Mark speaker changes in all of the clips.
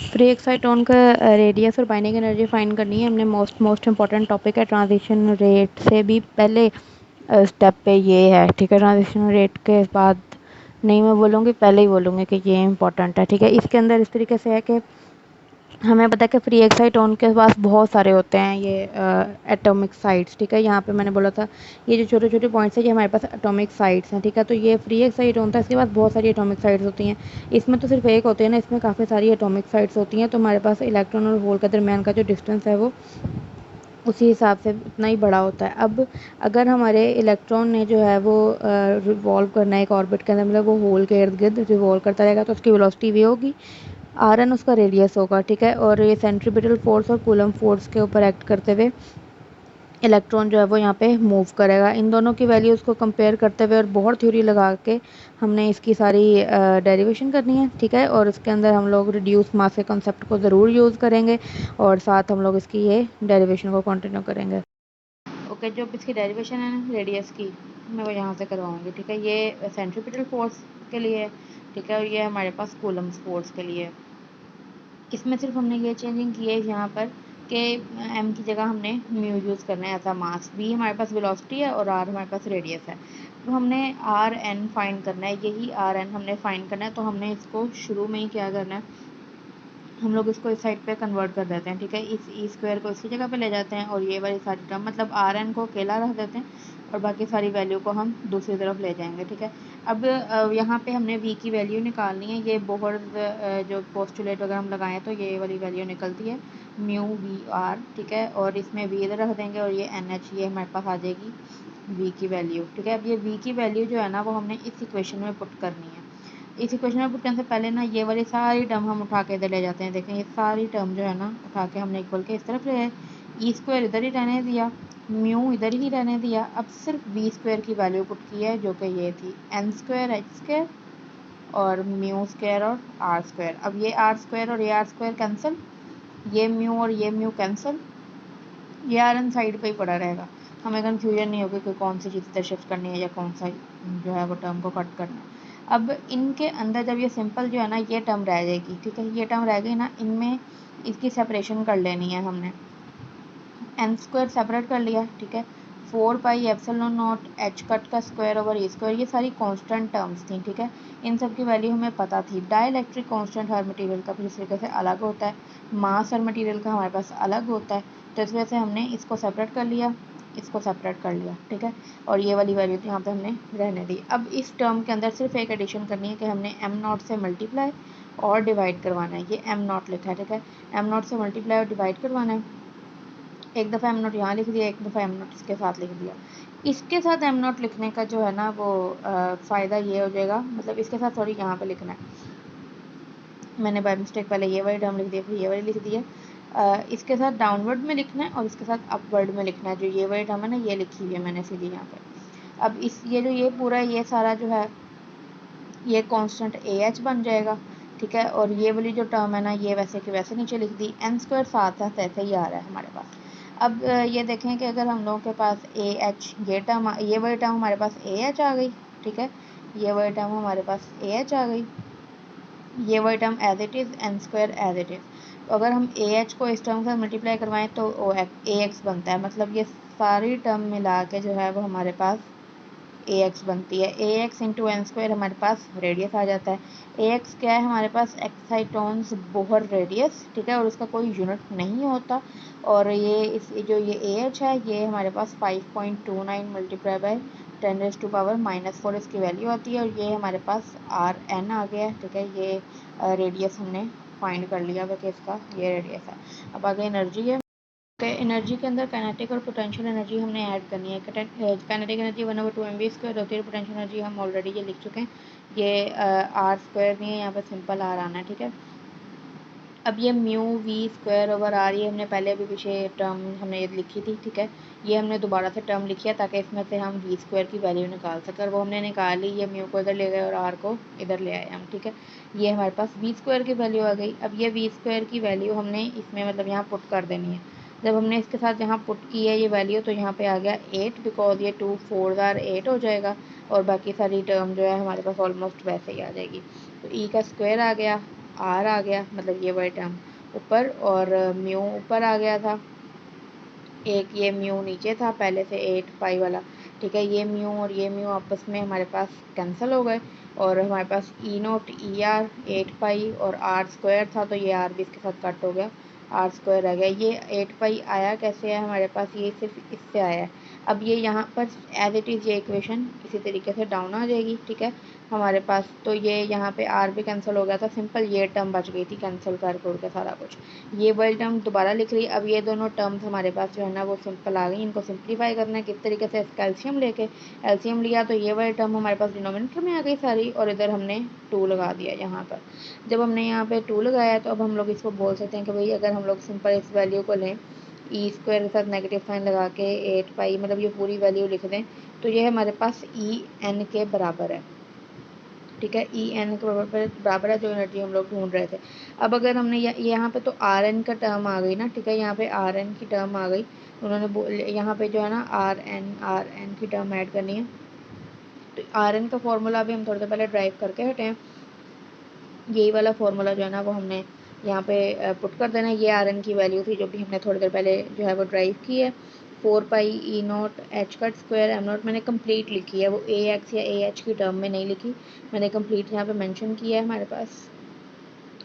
Speaker 1: Free एक्साइटोन का radius और binding energy find करनी है हमने। मोस्ट इम्पॉर्टेंट टॉपिक है। ट्रांजिशन रेट से भी पहले स्टेप पे ये है, ठीक है। ट्रांजिशन रेट के बाद नहीं मैं बोलूँगी, पहले ही बोलूँगी कि ये इंपॉर्टेंट है, ठीक है। इसके अंदर इस तरीके से है कि हमें पता है कि फ्री एक्साइटोन के पास बहुत सारे होते हैं ये एटॉमिक साइट्स, ठीक है। यहाँ पे मैंने बोला था ये जो छोटे छोटे पॉइंट्स है ये हमारे पास एटॉमिक साइट्स हैं, ठीक है। तो ये फ्री एक्साइटोन था, इसके पास बहुत सारी एटॉमिक साइट्स होती हैं। इसमें तो सिर्फ एक होते हैं ना, इसमें काफ़ी सारी एटॉमिक साइट्स होती हैं। तो हमारे पास इलेक्ट्रॉन और होल के दरमियान का जो डिस्टेंस है वो उसी हिसाब से उतना ही बड़ा होता है। अब अगर हमारे इलेक्ट्रॉन ने जो है वो रिवॉल्व करना है एक ऑर्बिट के अंदर, मतलब वो होल के इर्द गिर्द रिवॉल्व करता रहेगा, तो उसकी वेलोसिटी वी होगी, आर एन उसका रेडियस होगा, ठीक है। और ये सेंट्रीपिटल फोर्स और कूलम फोर्स के ऊपर एक्ट करते हुए इलेक्ट्रॉन जो है वो यहाँ पे मूव करेगा। इन दोनों की वैल्यूज़ को कंपेयर करते हुए और बोहर थ्योरी लगा के हमने इसकी सारी डेरिवेशन करनी है, ठीक है। और इसके अंदर हम लोग रिड्यूस मास के कंसेप्ट को ज़रूर यूज़ करेंगे और साथ हम लोग इसकी ये डेरिवेशन को कंटिन्यू करेंगे। ओके, जो इसकी डेरिवेशन है ना रेडियस की, मैं वो यहाँ से करवाऊँगी, ठीक है। ये सेंट्रीपिटल फोर्स के लिए है, ठीक है। और ये हमारे पास कूलम फोर्स के लिए। इसमें सिर्फ हमने ये चेंजिंग की है यहाँ पर कि एम की जगह हमने म्यू यूज़ करना है ऐसा मास। वी हमारे पास वेलोसिटी है और आर हमारे पास रेडियस है। तो हमने आर एन फाइंड करना है, यही आर एन हमने फाइंड करना है। तो हमने इसको शुरू में ही क्या करना है, हम लोग इसको इस साइड पे कन्वर्ट कर देते हैं, ठीक है। इस ई स्क्वायर को इसकी जगह पे ले जाते हैं और ये वाली सारी टर्म मतलब आर एन को अकेला रख देते हैं और बाकी सारी वैल्यू को हम दूसरी तरफ ले जाएंगे, ठीक है। अब यहाँ पे हमने वी की वैल्यू निकालनी है। ये बोहर जो पोस्टुलेट वगैरह हम लगाएं तो ये वाली वैल्यू निकलती है म्यू वी आर, ठीक है। और इसमें वी इधर रख देंगे और ये एन एच, ये हमारे पास आ जाएगी वी की वैल्यू, ठीक है। अब ये वी की वैल्यू जो है ना वो हमने इस इक्वेशन में पुट करनी है। इस इक्वेशन में पुट करने से पहले ना ये वाली सारी टर्म हम उठा के इधर ले जाते हैं। देखें ये सारी टर्म जो है ना उठा के हमने इक्वल के इस तरफ ले आए। ई स्क्वायर इधर ही रहने दिया, म्यू इधर ही रहने दिया। अब सिर्फ वी स्क्वायर की वैल्यू पुट की है जो कि ये थी एन स्क्वायर एच स्क्वायर और म्यू स्क्वायर और आर स्क्वायर। अब ये आर स्क्वायर और ये आर स्क्वायर कैंसिल, ये म्यू और ये म्यू कैंसिल, ये आर एन साइड पे ही पड़ा रहेगा। हमें कन्फ्यूजन नहीं होगी कि कौन सी चीज़ इधर शिफ्ट करनी है या कौन सा जो है वो टर्म को कट करना है। अब इनके अंदर जब ये सिंपल जो है ना ये टर्म रह जाएगी, ठीक है। ये टर्म रह गई ना, इनमें इसकी सेपरेशन कर लेनी है हमने। एन स्क्वायर सेपरेट कर लिया, ठीक है। 4 pi epsilon not h cut का स्क्वायर ओवर ए स्क्वायर, ये सारी कांस्टेंट टर्म्स थी, ठीक है। इन सब की वैल्यू हमें पता थी। डाइलेक्ट्रिक कांस्टेंट हर मटेरियल का इस तरीके से अलग होता है, मास हर मटेरियल का हमारे पास अलग होता है। तो इस वजह से हमने इसको सेपरेट कर लिया, इसको सेपरेट कर लिया, ठीक है। और ये वाली वैल्यू यहाँ पे हमने रहने दी। अब इस टर्म के अंदर सिर्फ एक एडिशन करनी है कि हमने एम नॉट से मल्टीप्लाई और डिवाइड करवाना है। ये एम नॉट लिखा है, ठीक है। एम नॉट से मल्टीप्लाई और डिवाइड करवाना है। एक दफ़ा एम नॉट यहाँ लिख दिया, एक दफ़ा एम नॉट इसके साथ लिख दिया। इसके साथ एम नॉट लिखने का जो है ना वो फ़ायदा ये हो जाएगा, मतलब इसके साथ थोड़ी यहाँ पे लिखना है। मैंने बाय मिस्टेक पहले ये वाली टर्म लिख दी, फिर ये वाली लिख दी है। इसके साथ डाउनवर्ड में लिखना है और इसके साथ अपवर्ड में लिखना है। जो ये वाली टर्म है ना ये लिखी हुई है मैंने सीधी यहाँ पे। अब इस ये जो ये पूरा ये सारा जो है ये कांस्टेंट ए एच बन जाएगा, ठीक है। और ये वाली जो टर्म है ना ये वैसे कि वैसे नीचे लिख दी। एन स्क्वायर साथ साथ ऐसे ही आ रहा है हमारे पास। अब ये देखें कि अगर हम लोगों के पास ए एच ये टर्म, ये वाली टर्म हमारे पास ए एच आ गई, ठीक है। ये वाली टर्म हमारे पास ए एच आ गई, ये वाली term as it is, n square as it is. तो अगर हम ए एच को इस टर्म से मल्टीप्लाई करवाएं तो ए एक्स बनता है। मतलब ये सारी टर्म मिला के जो है वो हमारे पास ए एक्स बनती है। ए एक्स इंटू एन स्क्वायर हमारे पास रेडियस आ जाता है। ए एक्स क्या है हमारे पास, एक्साइटोन्स बोहर रेडियस, ठीक है। और उसका कोई यूनिट नहीं होता। और ये इस जो ये ए एच है ये हमारे पास 5.29 मल्टीप्लाई बाय 10⁻⁻⁴ इसकी वैल्यू आती है। और ये हमारे पास आर एन आ गया, ठीक है। ये रेडियस हमने फाइंड कर लिया कि इसका ये रेडियस है। अब आगे एनर्जी है। एनर्जी के अंदर काइनेटिक और पोटेंशियल एनर्जी हमने ऐड करनी है। काइनेटिक एनर्जी 1/2 mv² होती है। पोटेंशियल एनर्जी हम ऑलरेडी ये लिख चुके हैं, ये आर स्क्वायर नहीं है, यहाँ पर सिंपल आर आना है, ठीक है। अब ये mu v square over r, ये हमने पहले भी पीछे टर्म हमने ये लिखी थी, ठीक है। ये हमने दोबारा से टर्म लिखी है ताकि इसमें से हम वी स्क्वायर की वैल्यू निकाल सकें। और वो हमने निकाल ली, ये म्यू को इधर ले गए और आर को इधर ले आए हम, ठीक है। ये हमारे पास वी स्क्वायर की वैल्यू आ गई। अब ये वी स्क्वायर की वैल्यू हमने इसमें मतलब यहाँ पुट कर देनी है। जब हमने इसके साथ यहाँ पुट की है ये वैल्यू तो यहाँ पे आ गया 8, बिकॉज ये 2 4 8 हो जाएगा। और बाकी सारी टर्म जो है हमारे पास ऑलमोस्ट वैसे ही आ जाएगी। तो ई का स्क्वायर आ गया आर आ गया, मतलब ये वाला टर्म ऊपर, और म्यू ऊपर आ गया था, एक ये म्यू नीचे था पहले से 8 पाई वाला, ठीक है। ये म्यू और ये म्यू आपस में हमारे पास कैंसिल हो गए, और हमारे पास ई नोट ई आर 8 पाई और आर स्क्वायर था, तो ये आर भी इसके साथ कट हो गया, आर स्क्वायर रह गया। ये 8 पाई आया कैसे है हमारे पास, ये सिर्फ इससे आया है। अब ये यहाँ पर एज इट इज़ ये इक्वेशन इसी तरीके से डाउन आ जाएगी, ठीक है हमारे पास। तो ये यहाँ पे आर भी कैंसिल हो गया था, सिंपल ये टर्म बच गई थी कैंसिल कर के सारा कुछ। ये वाली टर्म दोबारा लिख ली। अब ये दोनों टर्म्स हमारे पास जो है ना वो सिंपल आ गई, इनको सिंप्लीफाई करना है किस तरीके से, कैल्शियम लेके एलसीएम लिया, तो ये वाली टर्म हमारे पास डिनोमिनेटर में आ गई सारी, और इधर हमने 2 लगा दिया यहाँ पर। जब हमने यहाँ पे 2 लगाया तो अब हम लोग इसको बोल सकते हैं कि भाई अगर हम लोग सिंपल इस वैल्यू को लें, ई स्क्वायर के साथ नेगेटिव साइन लगा के 8 पाई, मतलब ये पूरी वैल्यू लिख दें, तो ये हमारे पास ई एन के बराबर है, ठीक है। ई एन के बराबर है जो एनर्जी हम लोग ढूंढ रहे थे। अब अगर हमने यहाँ पे तो आर एन का टर्म आ गई ना, ठीक है, यहाँ पे आर एन की टर्म आ गई, उन्होंने यहाँ पे जो है ना आर एन की टर्म ऐड करनी है। तो आर एन का फॉर्मूला भी हम थोड़ी देर पहले ड्राइव करके हटे हैं, यही वाला फॉर्मूला जो है ना वो हमने यहाँ पे पुट कर देना है। ये आर एन की वैल्यू थी जो भी हमने थोड़ी देर पहले जो है वो ड्राइव की है, 4 pi e naught h cut square m naught. मैंने कंप्लीट लिखी है, वो ए एक्स या ए एच की टर्म में नहीं लिखी, मैंने कंप्लीट यहाँ पे मेंशन किया है। हमारे पास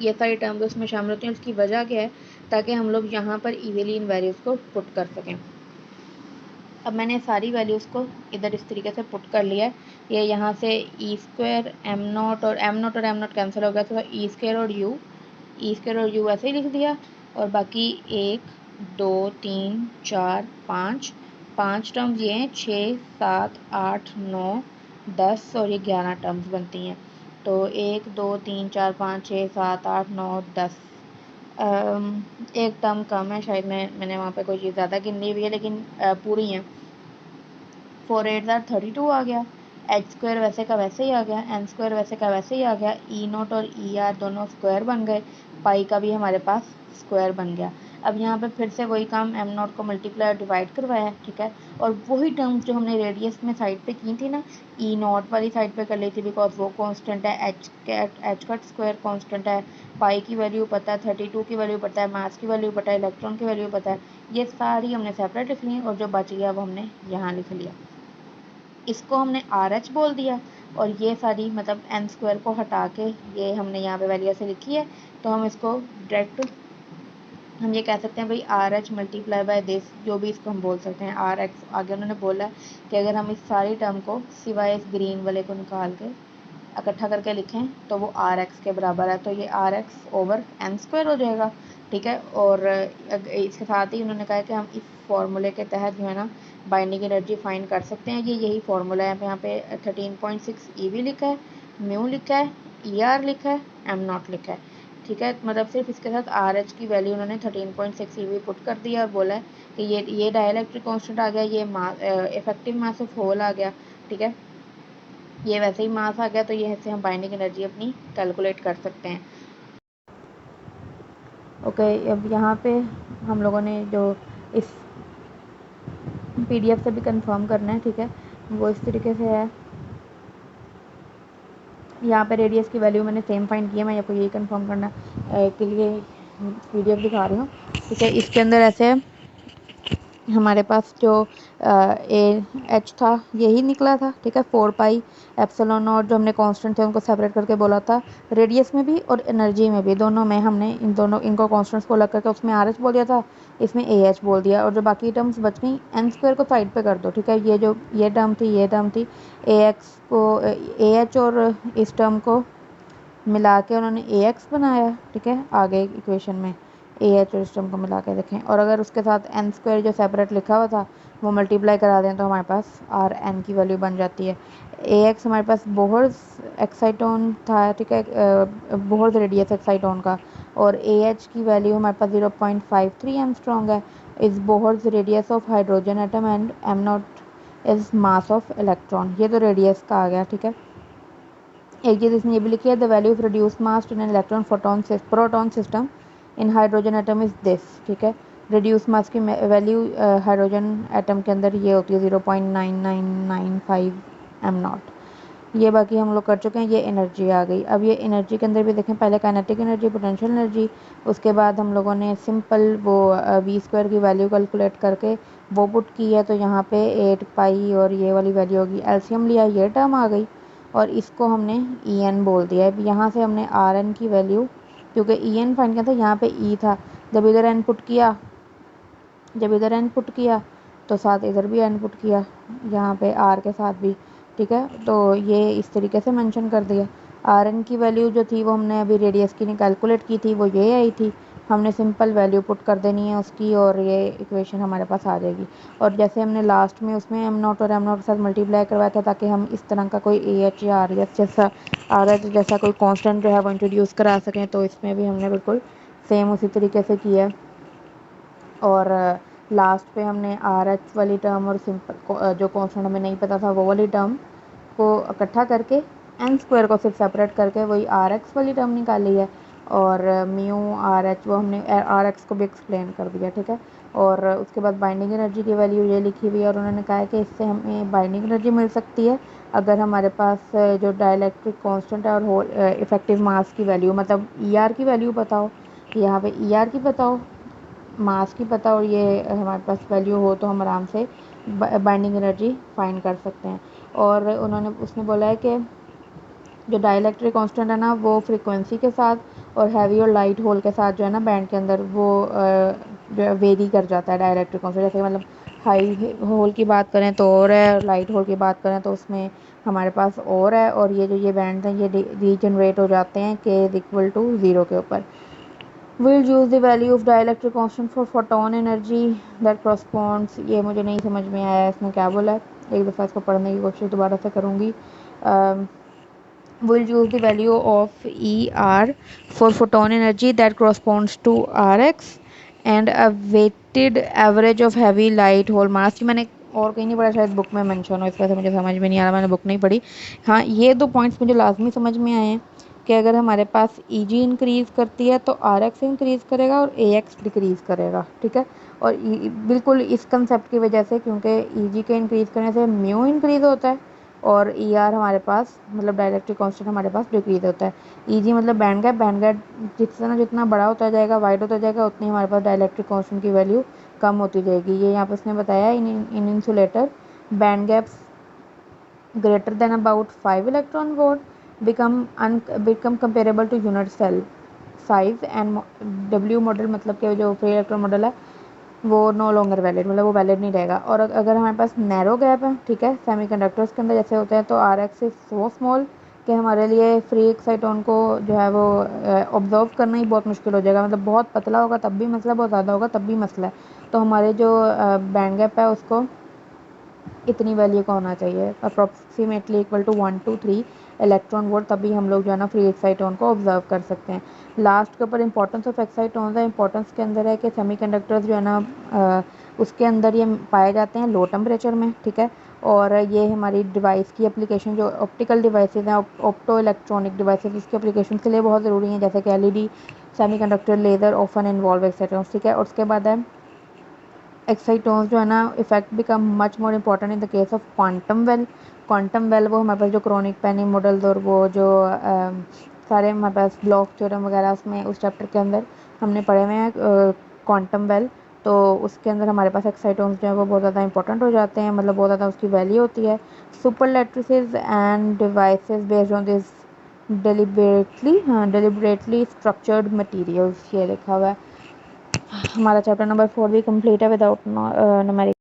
Speaker 1: ये सारी टर्म्स उसमें शामिल होती हैं, उसकी वजह क्या है, ताकि हम लोग यहाँ पर इजीली इन वैल्यूज़ को पुट कर सकें। अब मैंने सारी वैल्यूज़ को इधर इस तरीके से पुट कर लिया है। ये यहाँ से ई स्क्वायर एम नॉट और एम नॉट कैंसिल हो गया, तो ई स्क्वायर और यू ऐसे ही लिख दिया, और बाकी 1 2 3 4 5 5 टर्म्स ये हैं, 6 7 8 9 10 और ये 11 टर्म्स बनती हैं। तो 1 2 3 4 5 6 7 8 9 10, एक टर्म कम है शायद, मैंने वहाँ पे कोई चीज़ ज़्यादा गिनी हुई है, लेकिन पूरी हैं। 4 8 32 आ गया, एच स्क्वायर वैसे का वैसे ही आ गया, एन स्क्वायर वैसे का वैसे ही आ गया, ई नोट और ई आर दोनों स्क्वायर बन गए, पाई का भी हमारे पास स्क्वायर बन गया। अब यहाँ पे फिर से वही काम, एम नॉट को मल्टीप्लाई और डिवाइड करवाया है, ठीक है। और वही टर्म्स जो हमने रेडियस में साइड पे की थी ना, ई नॉट वाली साइड पे कर ली थी, बिकॉज वो कांस्टेंट है, एच कट स्क्वायर कांस्टेंट है, पाई की वैल्यू पता है, 32 की वैल्यू पता है, मास की वैल्यू पता है, इलेक्ट्रॉन की वैल्यू पता है, ये सारी हमने सेपरेट लिख ली, और जो बच गया वो हमने यहाँ लिख लिया, इसको हमने आर एच बोल दिया। और ये सारी मतलब एन स्क्वायर को हटा के ये हमने यहाँ पे वैल्यू ऐसे लिखी है, तो हम इसको डायरेक्ट हम ये कह सकते हैं भाई R H multiply by this, जो भी इसको हम बोल सकते हैं आर एक्स। आगे उन्होंने बोला है कि अगर हम इस सारी टर्म को सिवाय इस ग्रीन वाले को निकाल के इकट्ठा करके लिखें तो वो आर एक्स के बराबर है, तो ये r x over n square हो जाएगा, ठीक है। और इसके साथ ही उन्होंने कहा कि हम इस फॉर्मूले के तहत जो है ना बाइंडिंग एनर्जी फाइंड कर सकते हैं। ये यही फॉर्मूला है, यहाँ पे 13.6 ई वी लिखा है, म्यू लिखा है, ई आर लिखा है, एम नॉट लिखा है, ठीक है। मतलब सिर्फ इसके साथ आर एच की वैल्यू उन्होंने 13.6 ई वी पुट कर दिया, और बोला है कि ये डाइलेक्ट्रिक कांस्टेंट आ गया, ये इफेक्टिव मास ऑफ होल आ गया, ठीक है, ये वैसे ही मास आ गया, तो ये ऐसे हम बाइंडिंग एनर्जी अपनी कैलकुलेट कर सकते हैं। ओके, अब यहाँ पे हम लोगों ने जो इस पीडीएफ से भी कंफर्म करना है, ठीक है, वो इस तरीके से है। यहाँ पे रेडियस की वैल्यू मैंने सेम फाइंड की है, मैं आपको यही कंफर्म करना के लिए पीडीएफ दिखा रही हूँ, ठीक है। इसके अंदर ऐसे हमारे पास जो ए एच था यही निकला था, ठीक है, 4 पाई एप्सिलॉन, और जो हमने कांस्टेंट थे उनको सेपरेट करके बोला था, रेडियस में भी और एनर्जी में भी, दोनों में हमने इनको कांस्टेंट्स को अलग करके उसमें आर एच बोल दिया था, इसमें ए एच बोल दिया, और जो बाकी टर्म्स बच गई एन स्क्वायर को साइड पे कर दो, ठीक है। ये टर्म थी ए एक्स को ए एच और इस टर्म को मिला के उन्होंने ए एक्स बनाया, ठीक है, आगे इक्वेशन में ए एच और इस टर्म को मिला के देखें, और अगर उसके साथ एन स्क्वायर जो सेपरेट लिखा हुआ था वो मल्टीप्लाई करा दें तो हमारे पास आर एन की वैल्यू बन जाती है। ए एक्स हमारे पास बोहर्स एक्साइटोन था, ठीक है, बोहर्स रेडियस एक्साइटोन का, और ए एच की वैल्यू हमारे पास 0.53 एंगस्ट्रॉन्ग है, is Bohr's radius of hydrogen atom, and am not is mass of electron. ये तो रेडियस का आ गया, ठीक है। एक चीज़ इसने ये भी लिखी है, the value of reduce mass in electron proton system in hydrogen atom is this, ठीक है। रिड्यूस मास की वैल्यू हाइड्रोजन एटम के अंदर ये होती है 0.9995 एम नॉट। ये बाकी हम लोग कर चुके हैं। ये एनर्जी आ गई। अब ये एनर्जी के अंदर भी देखें, पहले काइनेटिक एनर्जी, पोटेंशियल एनर्जी, उसके बाद हम लोगों ने सिंपल वो v² की वैल्यू कैलकुलेट करके वो पुट की है, तो यहाँ पे 8 पाई और ये वाली वैल्यू होगी। एलसीएम लिया, ये टर्म आ गई और इसको हमने en बोल दिया है। यहाँ से हमने rn की वैल्यू, क्योंकि en फाइंड किया था, यहाँ पे e था, जब इधर n पुट किया, तो साथ इधर भी n पुट किया, यहाँ पे r के साथ भी, ठीक है। तो ये इस तरीके से मेंशन कर दिया। आर एन की वैल्यू जो थी वो हमने अभी रेडियस की कैलकुलेट की थी, वो ये आई थी। हमने सिंपल वैल्यू पुट कर देनी है उसकी और ये इक्वेशन हमारे पास आ जाएगी। और जैसे हमने लास्ट में उसमें एम नॉट और एम नॉट के साथ मल्टीप्लाई करवाया था, ताकि हम इस तरह का कोई ए एच या आर एच जैसा कोई कॉन्स्टेंट जो है वो इंट्रोड्यूस करा सकें, तो इसमें भी हमने बिल्कुल सेम उसी तरीके से किया। और लास्ट पे हमने आर एच वाली टर्म और सिंपल जो कॉन्स्टेंट हमें नहीं पता था वो वाली टर्म को इकट्ठा करके n² को सिर्फ सेपरेट करके वही आर एक्स वाली टर्म निकाली है। और म्यू आर एच वो हमने आर एक्स को भी एक्सप्लेन कर दिया, ठीक है। और उसके बाद बाइंडिंग एनर्जी की वैल्यू ये लिखी हुई है, और उन्होंने कहा है कि इससे हमें बाइंडिंग एनर्जी मिल सकती है अगर हमारे पास जो डाइलेक्ट्रिक कांस्टेंट है और होल इफेक्टिव मास की वैल्यू, मतलब ई आर की वैल्यू पता हो, यहाँ पे ई आर की पता हो, मास की पता और ये हमारे पास वैल्यू हो, तो हम आराम से बाइंडिंग एनर्जी फाइंड कर सकते हैं। और उन्होंने उसने बोला है कि जो डाइलेक्ट्रिक कांस्टेंट है ना, वो फ्रीक्वेंसी के साथ और हैवी और लाइट होल के साथ जो है ना बैंड के अंदर, वो जो है वेरी कर जाता है डाइलेक्ट्रिक कांस्टेंट। जैसे मतलब हाई होल की बात करें तो और है, लाइट होल की बात करें तो उसमें हमारे पास और है। और ये जो ये बैंड हैं ये रीजनरेट हो जाते हैं k इज इक्वल टू 0 के ऊपर। We'll use the value of dielectric constant for photon energy that corresponds। ये मुझे नहीं समझ में आया इसमें क्या बोला है, एक दफ़ा इसको पढ़ने की कोशिश दोबारा से करूँगी। We'll use the value of ER for photon energy that corresponds to Rx and a weighted average of heavy light hole mass। मैंने और कहीं नहीं पढ़ा, शायद बुक में मेंशन हो, इस वजह से मुझे समझ में नहीं आ रहा, मैंने बुक नहीं पढ़ी। हाँ, ये 2 पॉइंट्स मुझे लाजमी समझ में आए हैं कि अगर हमारे पास ई जी इंक्रीज़ करती है तो आर एक्स इंक्रीज़ करेगा और ए एक्स डिक्रीज़ करेगा, ठीक है। और बिल्कुल इस कंसेप्ट की वजह से, क्योंकि ई जी के इंक्रीज़ करने से म्यू इंक्रीज़ होता है और ई आर हमारे पास मतलब डाइलेक्ट्रिक कांस्टेंट हमारे पास डिक्रीज़ होता है। ई जी मतलब बैंड गैप जितना बड़ा होता जाएगा, वाइड होता जाएगा, उतनी हमारे पास डाइलेक्ट्रिक कांस्टेंट की वैल्यू कम होती जाएगी। ये यहाँ पर उसने बताया इन insulator band gaps greater than about 5 electron volt become comparable to unit cell size and W model, मतलब कि जो फ्री इलेक्ट्रॉन मॉडल है वो नो लॉन्गर वैलिड, मतलब वो वैलिड नहीं रहेगा। और अगर हमारे पास नैरो गैप है, ठीक है, सेमीकंडक्टर्स के अंदर जैसे होते हैं, तो r x is so small कि हमारे लिए फ्री एक्साइटोन को जो है वो ऑब्जर्व करना ही बहुत मुश्किल हो जाएगा। मतलब बहुत पतला होगा तब भी मसला, बहुत ज़्यादा होगा तब भी मसला है। तो हमारे जो बैंड गैप है उसको इतनी वैल्यू का होना चाहिए, approximately equal to 1 to 3 electron volt, तभी हम लोग जो है ना फ्री एक्साइटोन को ऑब्जर्व कर सकते हैं। लास्ट के ऊपर इंपॉर्टेंस ऑफ एक्साइटोन है, इंपॉर्टेंस के अंदर है कि सेमीकंडक्टर्स जो है ना उसके अंदर ये पाए जाते हैं लो टेम्परेचर में, ठीक है। और ये हमारी डिवाइस की एप्लीकेशन, जो ऑप्टिकल डिवाइसेज हैं, ऑप्टो इलेक्ट्रॉनिक डिवाइसेज, इसकी एप्लीकेशन के लिए बहुत ज़रूरी हैं, जैसे कि LED, semiconductor, laser often involve excitons, ठीक है। और उसके बाद है एक्साइटोन्स जो है ना effect become much more important in the case of quantum well वो हमारे पास जो क्रॉनिक पेनी मॉडल्स और वो जो सारे हमारे पास ब्लॉक थ्योरम वगैरह उसमें उस चैप्टर के अंदर हमने पढ़े हुए हैं क्वांटम वेल। तो उसके अंदर हमारे पास एक्साइटोन्स जो है वो बहुत ज़्यादा इंपॉर्टेंट हो जाते हैं, मतलब बहुत ज़्यादा उसकी वैल्यू होती है। Super lattices and devices based on this deliberately structured materials, ये लिखा हुआ है। हमारा चैप्टर नंबर 4 भी कंप्लीट है विदाउट न्यूमेरिक